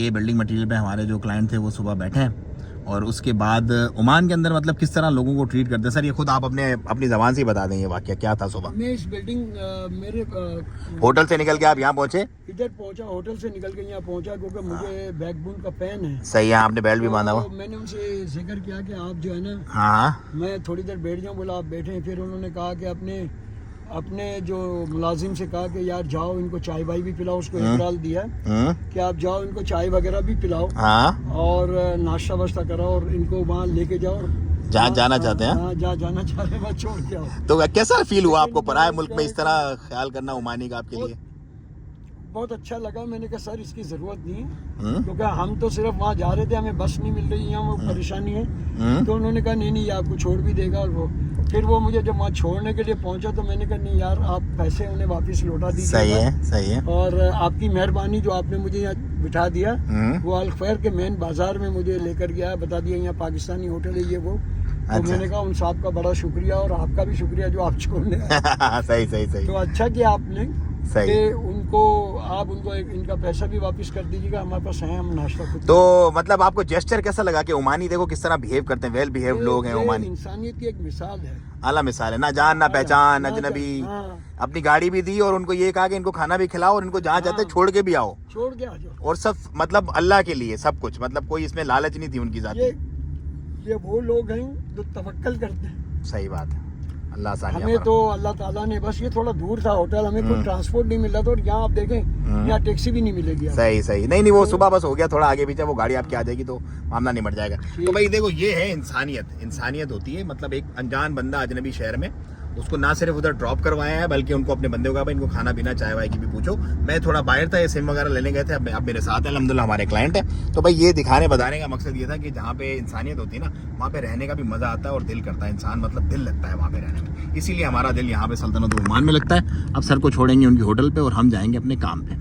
ये building material पे हमारे जो क्लाइंट थे वो सुबह बैठे हैं और उसके बाद ओमान के अंदर मतलब किस तरह लोगों को ट्रीट करते हैं। सर ये खुद आप अपनी ज़बान से ही बता दें ये वाक़या क्या था सुबह। मैं इस बिल्डिंग मेरे होटल से निकल के आप यहाँ पहुँचे? इधर पहुंचा, होटल से निकल के यहाँ पहुंचा क्योंकि मुझे बैकबोन का पेन है। सही है, आपने बेल्ट भी बांधा हुआ। मैंने उनसे जिक्र किया कि आप जो है ना, हाँ मैं थोड़ी देर बैठ जाऊँ, बोला आप बैठे। फिर उन्होंने कहा कि अपने जो मुलाजिम से कहा कि यार जाओ इनको चाय वाय भी पिलाओ, उसको इकरार दिया कि आप जाओ इनको चाय वगैरह भी पिलाओ और नाश्ता वाश्ता कराओ और इनको वहाँ लेके जाओ जहाँ जाना चाहते हैं। हाँ जहाँ जाना चाहते हैं छोड़ के आओ। तो कैसा फील हुआ आपको पराए मुल्क में इस तरह ख्याल करना ओमानी का आपके लिए? बहुत अच्छा लगा। मैंने कहा सर इसकी जरूरत नहीं है क्योंकि हम तो सिर्फ वहाँ जा रहे थे, हमें बस नहीं मिल रही, यहाँ वो परेशानी है। तो उन्होंने कहा नहीं ये आपको छोड़ भी देगा। और फिर वो मुझे जब वहाँ छोड़ने के लिए पहुंचा तो मैंने कहा नहीं यार आप पैसे उन्हें वापस लौटा दीजिए। सही है। और आपकी मेहरबानी जो आपने मुझे यहाँ बिठा दिया, वो अल-खैर के मेन बाजार में मुझे लेकर गया, बता दिया यहाँ पाकिस्तानी होटल है ये वो। तो मैंने कहा उन साहब का बड़ा शुक्रिया और आपका भी शुक्रिया जो आप छोड़ने सही। तो अच्छा किया आपने सही। आप उनको इनका पैसा भी वापस कर दीजिएगा, हमारे पास है, हम नाश्ता खुद। तो मतलब आपको जेस्चर कैसा लगा कि ओमानी देखो किस तरह बिहेव करते हैं, वेल बिहेव लोग हैं ओमानी। इंसानियत की एक मिसाल है, आला मिसाल है, ना जान ना पहचान अजनबी। अपनी गाड़ी भी दी और उनको ये कहा कि इनको खाना भी खिलाओ और इनको जहाँ जाते छोड़ के भी आओ, छोड़ के आ जाओ। और सब मतलब अल्लाह के लिए सब कुछ, मतलब कोई इसमें लालच नहीं थी उनकी जाती। ये वो लोग हैं जो तवक्कल करते हैं। सही बात है। अल्लाह सानिया हमें तो अल्लाह ताला ने, बस ये थोड़ा दूर था होटल, हमें कोई ट्रांसपोर्ट नहीं मिला था और यहाँ आप देखें यहाँ टैक्सी भी नहीं मिलेगी। सही नहीं वो सुबह बस हो गया, थोड़ा आगे पीछे वो गाड़ी आपकी आ जाएगी तो मामला निमट जाएगा। तो भाई देखो ये है इंसानियत होती है। मतलब एक अनजान बंदा अजनबी शहर में, उसको ना सिर्फ उधर ड्रॉप करवाया है बल्कि उनको अपने बंदे का भाई इनको खाना पीना चाय वाय की भी पूछो। मैं थोड़ा बाहर था, ये सिम वगैरह लेने गए थे, अब मेरे साथ है अल्हम्दुलिल्लाह हमारे क्लाइंट है। तो भाई ये बताने का मकसद ये था कि जहाँ पे इंसानियत होती है ना वहाँ पे रहने का भी मजा आता है और दिल करता है इंसान, मतलब दिल लगता है वहाँ पे रहने में। इसीलिए हमारा दिल यहाँ पे सल्तनत ओमान में लगता है। अब सर को छोड़ेंगे उनकी होटल पे और हम जाएंगे अपने काम पे।